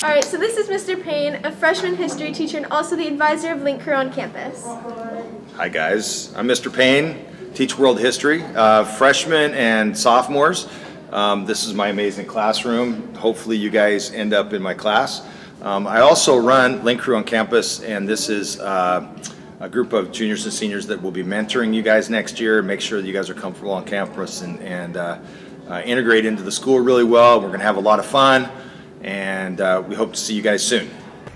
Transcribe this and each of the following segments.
Alright, so this is Mr. Payne, a freshman history teacher and also the advisor of Link Crew on campus. Hi guys, I'm Mr. Payne, teach world history, freshmen and sophomores. This is my amazing classroom. Hopefully you guys end up in my class. I also run Link Crew on campus, and this is a group of juniors and seniors that will be mentoring you guys next year. Make sure that you guys are comfortable on campus and integrate into the school really well. We're going to have a lot of fun, and we hope to see you guys soon.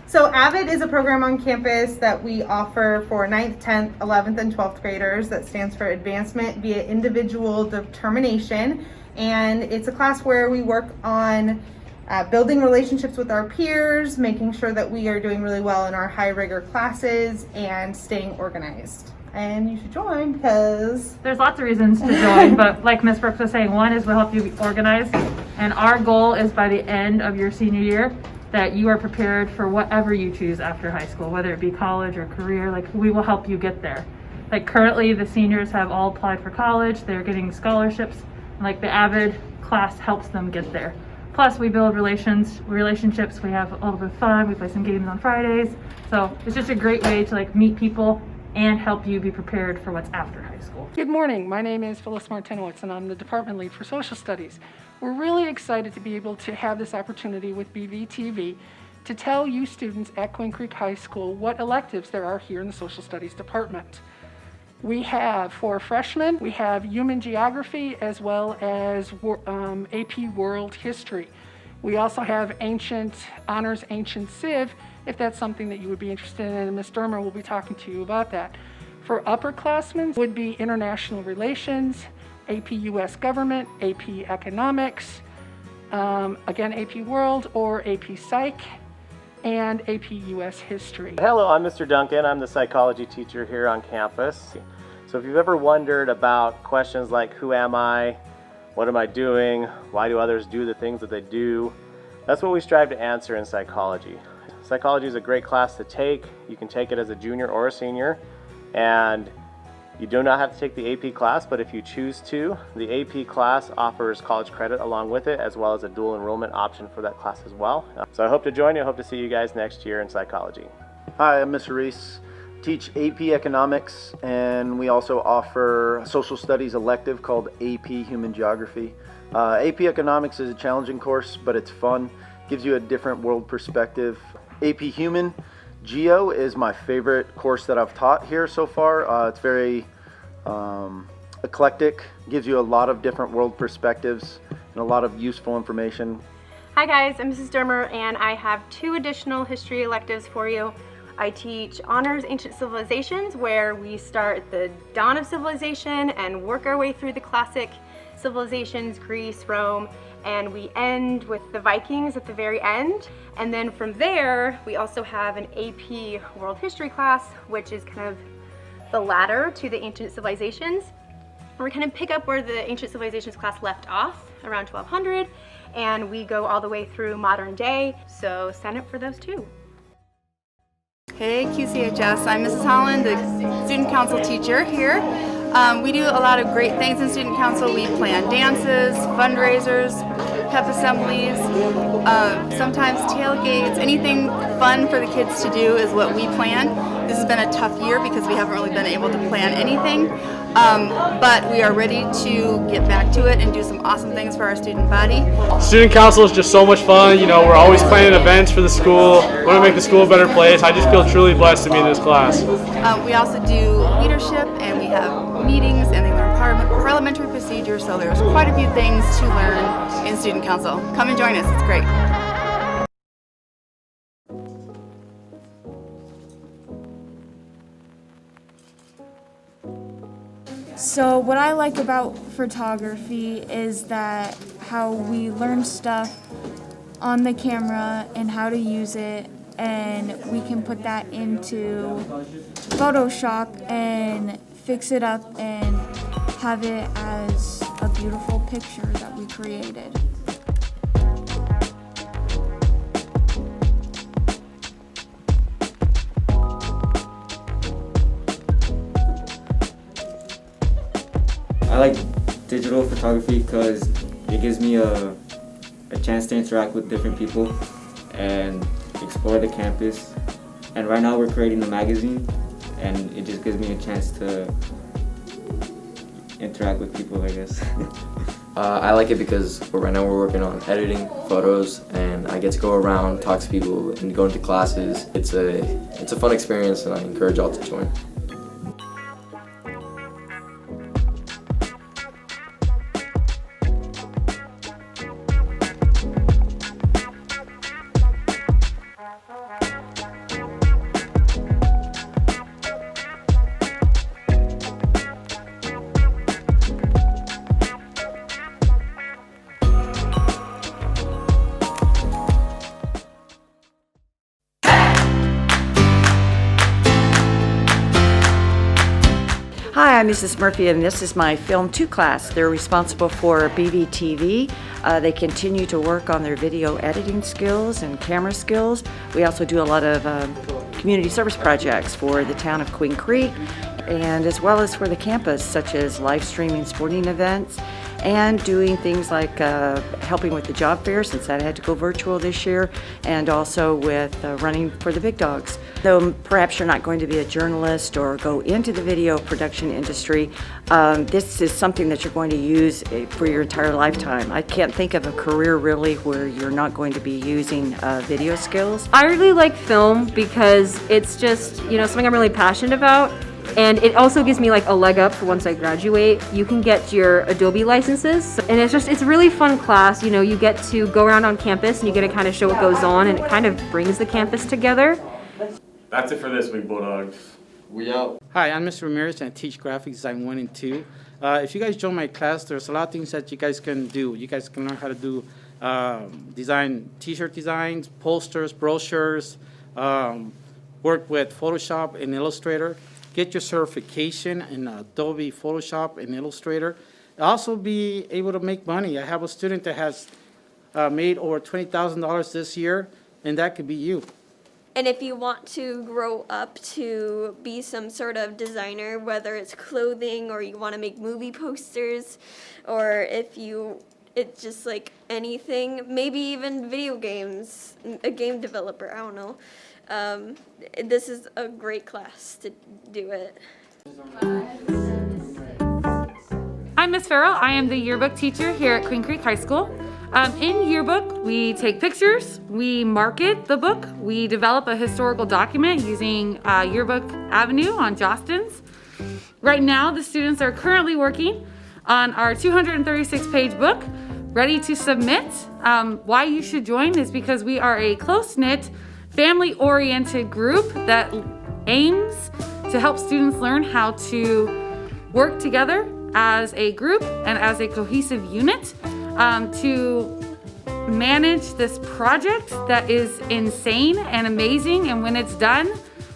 So AVID is a program on campus that we offer for 9th, 10th, 11th, and 12th graders that stands for Advancement via Individual Determination. And it's a class where we work on building relationships with our peers, making sure that we are doing really well in our high rigor classes, and staying organized. And you should join because there's lots of reasons to join, but like Ms. Brooks was saying, one is we'll help you be organized, and our goal is by the end of your senior year that you are prepared for whatever you choose after high school, whether it be college or career. Like, we will help you get there. Like, currently the seniors have all applied for college, they're getting scholarships, and like the AVID class helps them get there. Plus we build relationships, we have a little bit of fun, we play some games on Fridays. So it's just a great way to like meet people and help you be prepared for what's after high school. Good morning, my name is Phyllis Martinowitz and I'm the department lead for social studies. We're really excited to be able to have this opportunity with BVTV to tell you students at Queen Creek High School what electives there are here in the social studies department. We have, for freshmen, we have human geography as well as AP World History. We also have honors ancient civ, if that's something that you would be interested in, and Ms. Dermer will be talking to you about that. For upperclassmen would be international relations, AP US government, AP economics, again AP World or AP Psych, and AP US history. Hello, I'm Mr. Duncan. I'm the psychology teacher here on campus. So if you've ever wondered about questions like who am I, what am I doing, why do others do the things that they do, that's what we strive to answer in psychology. Psychology is a great class to take. You can take it as a junior or a senior, and you do not have to take the AP class, but if you choose to, the AP class offers college credit along with it, as well as a dual enrollment option for that class as well. So I hope to join you. I hope to see you guys next year in psychology. Hi, I'm Mr. Reese. Teach AP Economics, and we also offer a social studies elective called AP Human Geography. AP Economics is a challenging course, but it's fun. Gives you a different world perspective. AP Human Geo is my favorite course that I've taught here so far. It's very eclectic, gives you a lot of different world perspectives and a lot of useful information. Hi guys, I'm Mrs. Dermer, and I have 2 additional history electives for you. I teach Honors Ancient Civilizations, where we start at the dawn of civilization and work our way through the classic civilizations, Greece, Rome, and we end with the Vikings at the very end. And then from there, we also have an AP World History class, which is kind of the ladder to the ancient civilizations. We kind of pick up where the ancient civilizations class left off, around 1200, and we go all the way through modern day, so sign up for those too. Hey QCHS, I'm Mrs. Holland, the student council teacher here. We do a lot of great things in student council. We plan dances, fundraisers, pep assemblies, sometimes tailgates. Anything fun for the kids to do is what we plan. This has been a tough year because we haven't really been able to plan anything, but we are ready to get back to it and do some awesome things for our student body. Student council is just so much fun. You know, we're always planning events for the school. We want to make the school a better place. I just feel truly blessed to be in this class. We also do leadership, and we have meetings, and they learn parliamentary procedure, so there's quite a few things to learn in student council. Come and join us, it's great. So what I like about photography is that how we learn stuff on the camera and how to use it, and we can put that into Photoshop and fix it up and have it as a beautiful picture that we created. I like digital photography because it gives me a chance to interact with different people and explore the campus. And right now we're creating a magazine, and it just gives me a chance to interact with people, I guess. I like it because right now we're working on editing photos, and I get to go around, talk to people, and go into classes. It's a fun experience, and I encourage y'all to join. Hi, I'm Mrs. Murphy, and this is my Film 2 class. They're responsible for BVTV. They continue to work on their video editing skills and camera skills. We also do a lot of community service projects for the town of Queen Creek, and as well as for the campus, such as live streaming sporting events and doing things like helping with the job fair, since I had to go virtual this year, and also with running for the big dogs. Though perhaps you're not going to be a journalist or go into the video production industry, this is something that you're going to use for your entire lifetime. I can't think of a career really where you're not going to be using video skills. I really like film because it's just, something I'm really passionate about. And it also gives me like a leg up for once I graduate. You can get your Adobe licenses, and it's a really fun class. You get to go around on campus and you get to kind of show what goes on, and it kind of brings the campus together. That's it for this week, Bulldogs. We out. Hi, I'm Mr. Ramirez, and I teach graphic design 1 and 2. If you guys join my class, there's a lot of things that you guys can do. You guys can learn how to do design t-shirt designs, posters, brochures, work with Photoshop and Illustrator. Get your certification in Adobe Photoshop and Illustrator. Also be able to make money. I have a student that has made over $20,000 this year, and that could be you. And if you want to grow up to be some sort of designer, whether it's clothing or you want to make movie posters, or it's just like anything, maybe even video games, a game developer, I don't know. This is a great class to do it. I'm Miss Farrell. I am the yearbook teacher here at Queen Creek High School. In yearbook, we take pictures, we market the book, we develop a historical document using Yearbook Avenue on Jostens. Right now, the students are currently working on our 236-page book, ready to submit. Why you should join is because we are a close-knit, family-oriented group that aims to help students learn how to work together as a group and as a cohesive unit to manage this project that is insane and amazing, and when it's done,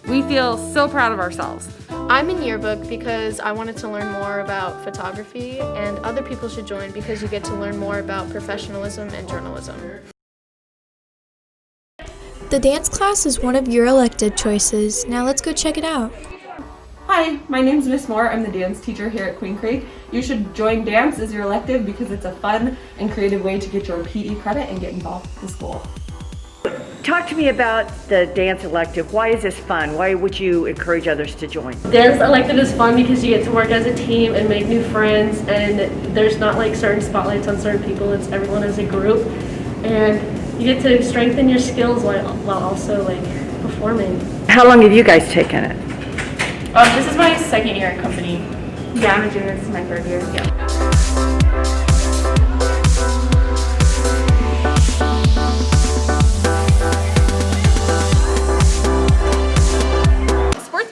we feel so proud of ourselves. I'm in yearbook because I wanted to learn more about photography, and other people should join because you get to learn more about professionalism and journalism. The dance class is one of your elective choices. Now let's go check it out. Hi, my name's Miss Moore. I'm the dance teacher here at Queen Creek. You should join dance as your elective because it's a fun and creative way to get your PE credit and get involved with the school. Talk to me about the dance elective. Why is this fun? Why would you encourage others to join? Dance elective is fun because you get to work as a team and make new friends, and there's not like certain spotlights on certain people. It's everyone as a group, and you get to strengthen your skills while also like performing. How long have you guys taken it? This is my second year at company. Yeah, I'm a junior. This is my third year. Yeah.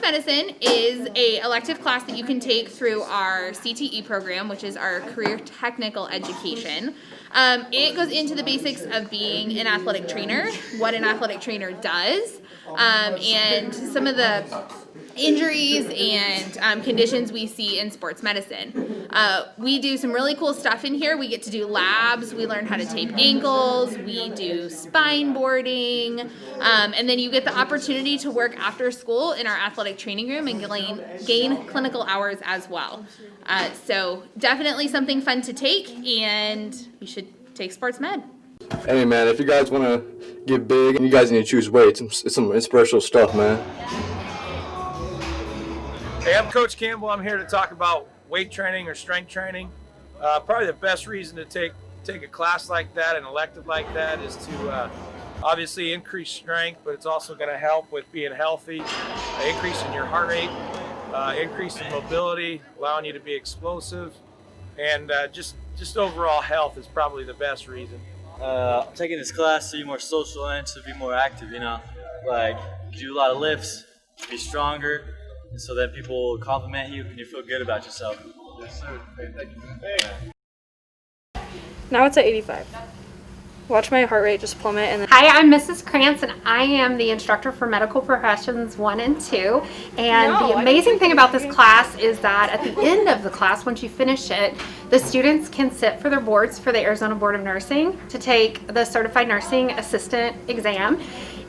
Medicine is an elective class that you can take through our CTE program, which is our career technical education. It goes into the basics of being an athletic trainer, what an athletic trainer does, and some of the injuries and conditions we see in sports medicine. We do some really cool stuff in here. We get to do labs, we learn how to tape ankles, we do spine boarding, and then you get the opportunity to work after school in our athletic training room and gain clinical hours as well. So definitely something fun to take, and you should take sports med. Hey man, if you guys want to get big, you guys need to choose weights. It's some inspirational stuff, man. Hey, I'm Coach Campbell. I'm here to talk about weight training or strength training. Probably the best reason to take a class like that, an elective like that, is to obviously increase strength, but it's also going to help with being healthy, increasing your heart rate, increasing mobility, allowing you to be explosive, and just overall health is probably the best reason. I'm taking this class to be more social and to be more active, you know, like do a lot of lifts, be stronger, and so that people will compliment you and you feel good about yourself. Yes, sir. Thank you. Now it's at 85. Watch my heart rate just plummet. And then Hi, I'm Mrs. Krantz, and I am the instructor for Medical Professions 1 and 2. And the amazing thing about this class is that at the end of the class, once you finish it, the students can sit for their boards for the Arizona Board of Nursing to take the Certified Nursing Assistant exam.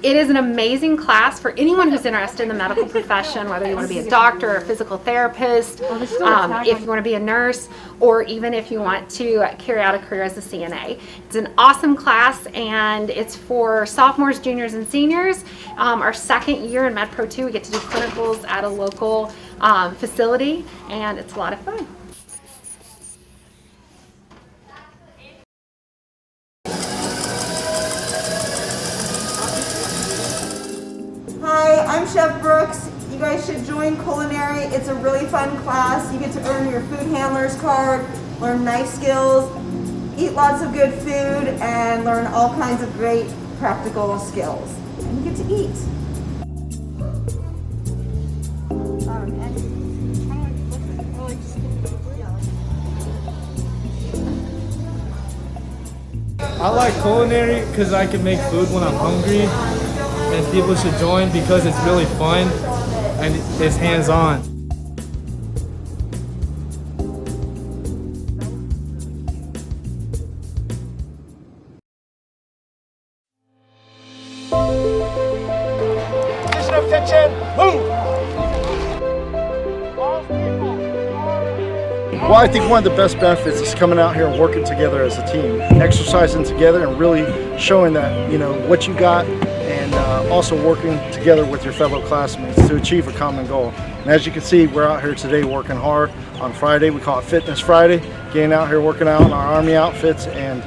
It is an amazing class for anyone who's interested in the medical profession, whether you want to be a doctor or a physical therapist, if you want to be a nurse, or even if you want to carry out a career as a CNA. It's an awesome class, and it's for sophomores, juniors, and seniors. Our second year in Med Pro 2, we get to do clinicals at a local facility, and it's a lot of fun. Hi, I'm Chef Brooks. You guys should join culinary. It's a really fun class. You get to earn your food handler's card, learn knife skills, eat lots of good food, and learn all kinds of great practical skills. And you get to eat. I like culinary because I can make food when I'm hungry, and people should join because it's really fun and it's hands-on. Position of attention, move! Well, I think one of the best benefits is coming out here and working together as a team, exercising together and really showing that, you know, what you got, and also working together with your fellow classmates to achieve a common goal. And as you can see, we're out here today working hard on Friday. We call it Fitness Friday, getting out here working out in our Army outfits and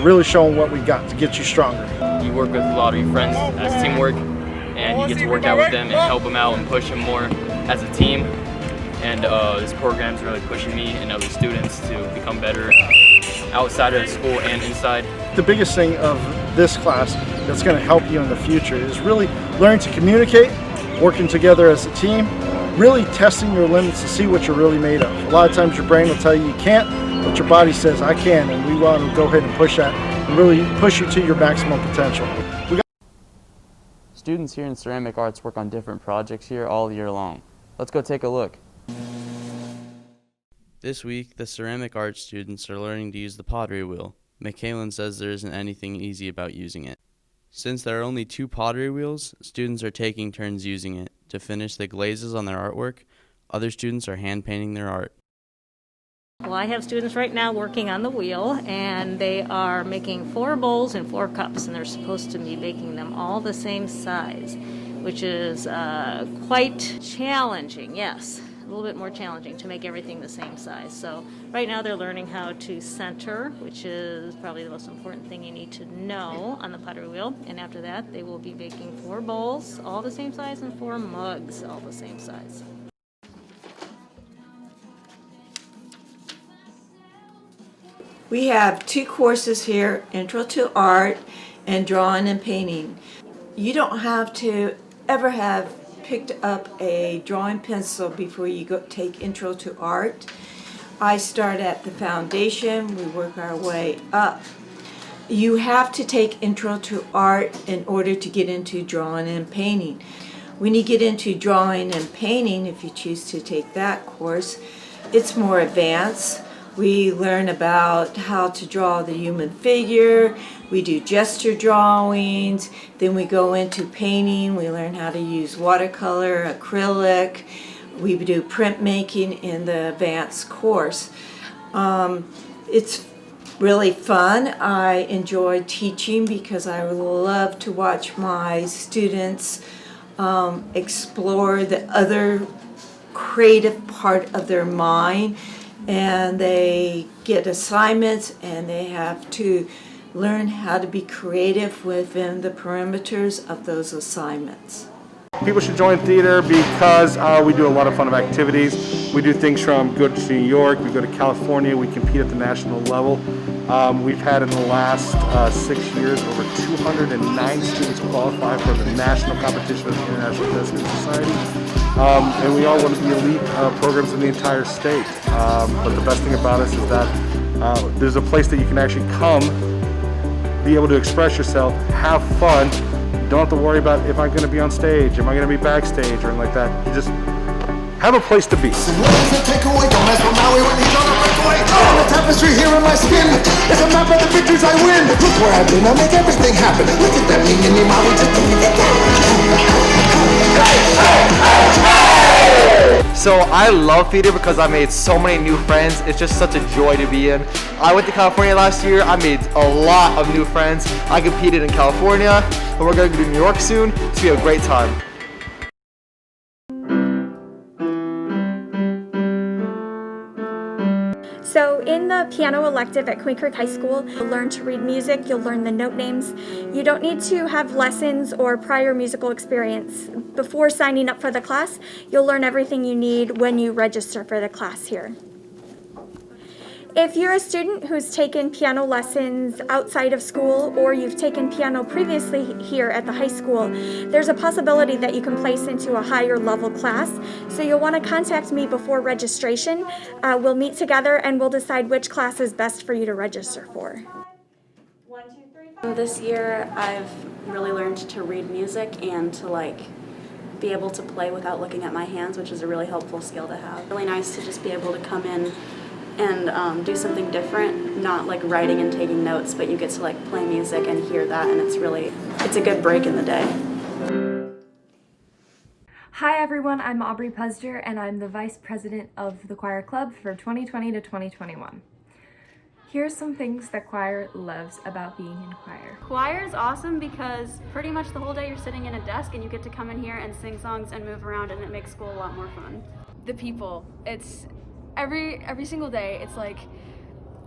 really showing what we got to get you stronger. You work with a lot of your friends as teamwork, and you get to work out with them and help them out and push them more as a team. And this program's really pushing me and other students to become better outside of school and inside. The biggest thing of this class that's going to help you in the future is really learning to communicate, working together as a team, really testing your limits to see what you're really made of. A lot of times your brain will tell you can't, but your body says I can, and we want to go ahead and push that and really push you to your maximum potential. Students here in ceramic arts work on different projects here all year long. Let's go take a look. This week, the ceramic arts students are learning to use the pottery wheel. McKaylin says there isn't anything easy about using it. Since there are only 2 pottery wheels, students are taking turns using it. To finish the glazes on their artwork, other students are hand painting their art. Well, I have students right now working on the wheel, and they are making 4 bowls and 4 cups, and they're supposed to be making them all the same size, which is quite challenging, yes. A little bit more challenging to make everything the same size. So right now they're learning how to center, which is probably the most important thing you need to know on the pottery wheel. And after that, they will be making 4 bowls, all the same size, and 4 mugs, all the same size. We have 2 courses here, Intro to Art and Drawing and Painting. You don't have to ever have picked up a drawing pencil before you go take Intro to Art. I start at the foundation, we work our way up. You have to take Intro to Art in order to get into Drawing and Painting. When you get into Drawing and Painting, if you choose to take that course, it's more advanced. We learn about how to draw the human figure, we do gesture drawings, then we go into painting, we learn how to use watercolor, acrylic, we do printmaking in the advanced course. It's really fun. I enjoy teaching because I love to watch my students explore the other creative part of their mind, and they get assignments and they have to learn how to be creative within the perimeters of those assignments. People should join theater because we do a lot of fun activities. We do things from go to New York, we go to California, we compete at the national level. We've had in the last 6 years over 209 students qualify for the national competition of the International Thespian Society. And we all want to be elite programs in the entire state. But the best thing about us is that there's a place that you can actually come, be able to express yourself, have fun. Don't have to worry about if I'm going to be on stage, am I going to be backstage, or anything like that. You just have a place to be. The tapestry here in my skin is a map of the victories I win. Look where I've been, I make everything happen. Look at that, me and me, mommy, just believe it. So I love theater because I made so many new friends. It's just such a joy to be in. I went to California last year. I made a lot of new friends. I competed in California, and we're going to New York soon. It's going to be a great time. So in the piano elective at Queen Creek High School, you'll learn to read music, you'll learn the note names. You don't need to have lessons or prior musical experience. Before signing up for the class, you'll learn everything you need when you register for the class here. If you're a student who's taken piano lessons outside of school, or you've taken piano previously here at the high school, there's a possibility that you can place into a higher level class. So you'll want to contact me before registration. We'll meet together and we'll decide which class is best for you to register for. This year I've really learned to read music and to be able to play without looking at my hands, which is a really helpful skill to have. Really nice to just be able to come in and do something different, not like writing and taking notes, but you get to play music and hear that, and it's a good break in the day. Hi everyone, I'm Aubrey Pusder and I'm the Vice President of the Choir Club for 2020 to 2021. Here's some things that choir loves about being in choir. Choir is awesome because pretty much the whole day you're sitting in a desk and you get to come in here and sing songs and move around, and it makes school a lot more fun. The people, it's every single day, it's like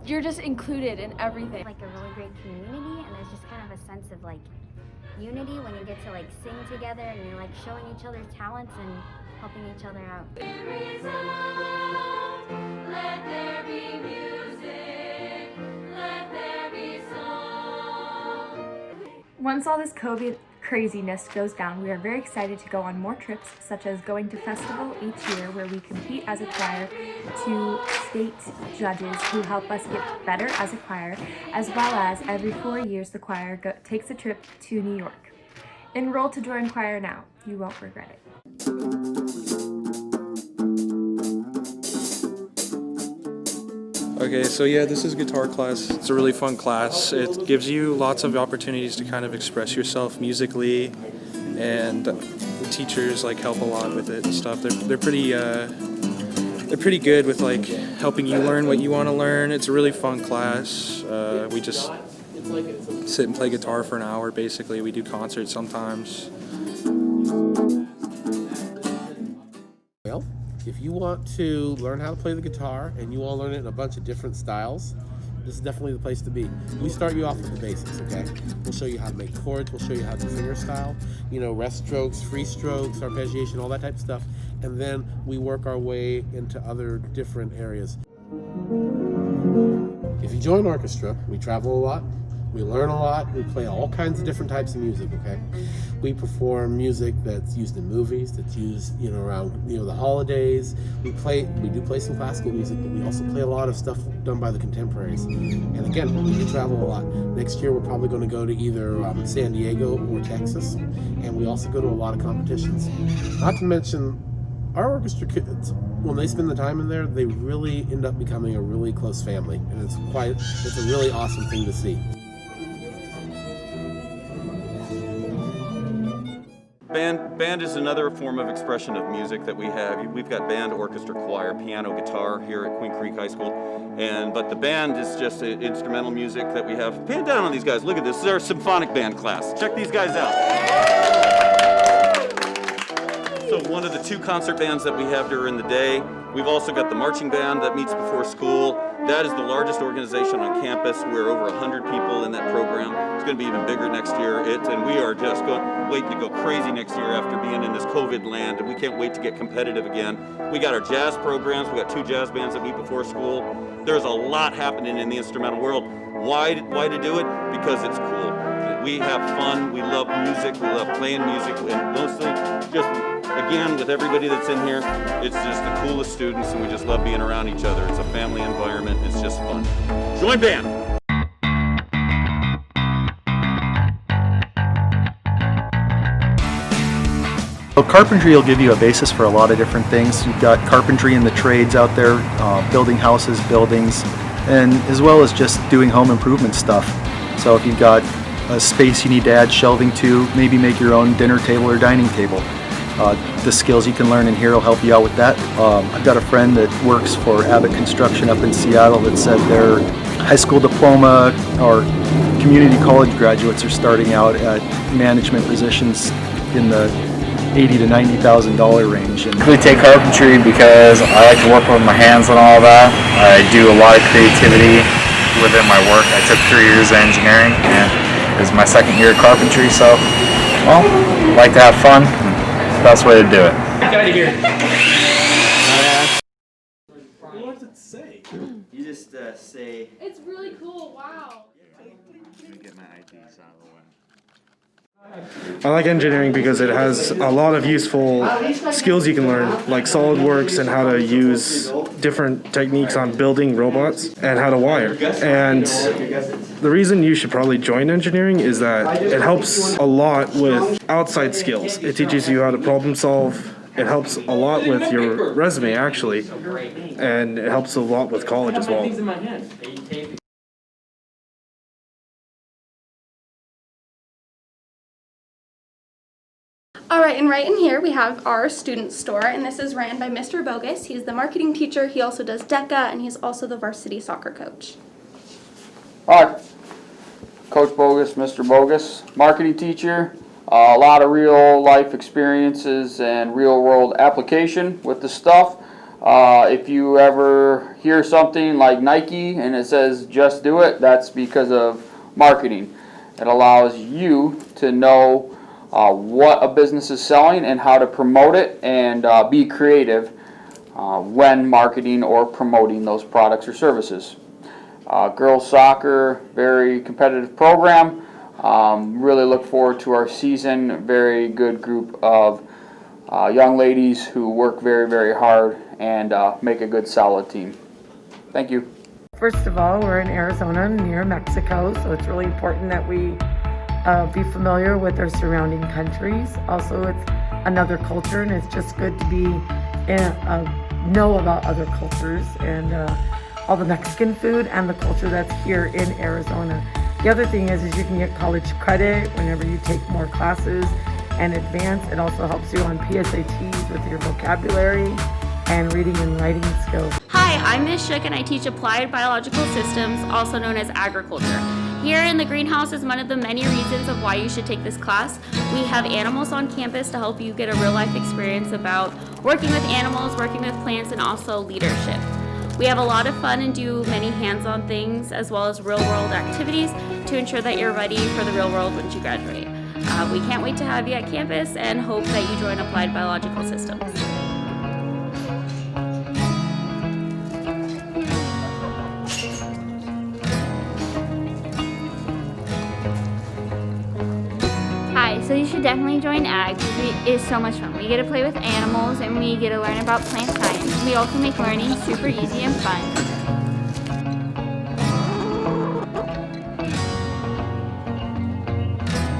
you're just included in everything. Like a really great community, and there's just kind of a sense of unity when you get to sing together and you're showing each other's talents and helping each other out. Let there be music, let there be song. Once all this COVID craziness goes down, we are very excited to go on more trips, such as going to festival each year where we compete as a choir to state judges who help us get better as a choir, as well as every 4 years the choir takes a trip to New York. Enroll to join choir now. You won't regret it. Okay, so yeah, this is guitar class. It's a really fun class. It gives you lots of opportunities to kind of express yourself musically, and the teachers help a lot with it and stuff. They're pretty good with helping you learn what you want to learn. It's a really fun class. We just sit and play guitar for an hour basically. We do concerts sometimes. Well, if you want to learn how to play the guitar and you want to learn it in a bunch of different styles, this is definitely the place to be. We start you off with the basics, okay? We'll show you how to make chords, we'll show you how to do finger style, rest strokes, free strokes, arpeggiation, all that type of stuff. And then we work our way into other different areas. If you join orchestra, we travel a lot, we learn a lot, we play all kinds of different types of music, okay? We perform music that's used in movies, that's used, around, the holidays. We do play some classical music, but we also play a lot of stuff done by the contemporaries. And again, we do travel a lot. Next year, we're probably going to go to either San Diego or Texas, and we also go to a lot of competitions. Not to mention, our orchestra kids, when they spend the time in there, they really end up becoming a really close family, and it's a really awesome thing to see. Band is another form of expression of music that we have. We've got band, orchestra, choir, piano, guitar here at Queen Creek High School. But the band is just instrumental music that we have. Pan down on these guys. Look at this. This is our symphonic band class. Check these guys out. So one of the 2 concert bands that we have during the day. We've also got the marching band that meets before school. That is the largest organization on campus. We're over 100 people in that program. It's going to be even bigger next year. And we are just waiting to go crazy next year after being in this COVID land, and we can't wait to get competitive again. We got our jazz programs. We got 2 jazz bands that meet before school. There's a lot happening in the instrumental world. Why to do it? Because it's cool. We have fun. We love music. We love playing music, and mostly just, again, with everybody that's in here, it's just the coolest students, and we just love being around each other. It's a family environment. It's just fun. Join band. So carpentry will give you a basis for a lot of different things. You've got carpentry in the trades out there, building houses, buildings, and as well as just doing home improvement stuff. So if you've got a space you need to add shelving to, maybe make your own dinner table or dining table. The skills you can learn in here will help you out with that. I've got a friend that works for Abbott Construction up in Seattle that said their high school diploma or community college graduates are starting out at management positions in the $80,000 to $90,000 range. And I take carpentry because I like to work with my hands and all that. I do a lot of creativity within my work. I took 3 years of engineering and it was my 2nd year of carpentry, so, well, I like to have fun. It's the best way to do it. Get out of here. What does it say? You just say... It's really cool, wow. Let me get my IDs out of the way. I like engineering because it has a lot of useful skills you can learn, like SolidWorks and how to use different techniques on building robots and how to wire. And the reason you should probably join engineering is that it helps a lot with outside skills. It teaches you how to problem solve. It helps a lot with your resume, actually, and it helps a lot with college as well. Alright, and right in here we have our student store, and this is ran by Mr. Bogus. He's the marketing teacher, he also does DECA, and he's also the varsity soccer coach. Hi, Coach Bogus, Mr. Bogus, marketing teacher. A lot of real life experiences and real world application with the stuff. If you ever hear something like Nike and it says just do it, that's because of marketing. It allows you to know what a business is selling and how to promote it and be creative when marketing or promoting those products or services. Girls soccer, very competitive program. Really look forward to our season. Very good group of young ladies who work very, very hard and make a good solid team. Thank you. First of all, we're in Arizona near Mexico, so it's really important that we be familiar with our surrounding countries. Also, it's another culture, and it's just good to be know about other cultures and all the Mexican food and the culture that's here in Arizona. The other thing is you can get college credit whenever you take more classes and advance. It also helps you on PSATs with your vocabulary and reading and writing skills. Hi, I'm Ms. Shook and I teach Applied Biological Systems, also known as agriculture. Here in the greenhouse is one of the many reasons of why you should take this class. We have animals on campus to help you get a real life experience about working with animals, working with plants, and also leadership. We have a lot of fun and do many hands-on things as well as real-world activities to ensure that you're ready for the real world once you graduate. We can't wait to have you at campus and hope that you join Applied Biological Systems. Hi, so you should definitely join Ag. It is so much fun. We get to play with animals and we get to learn about plant science. We also make learning super easy and fun.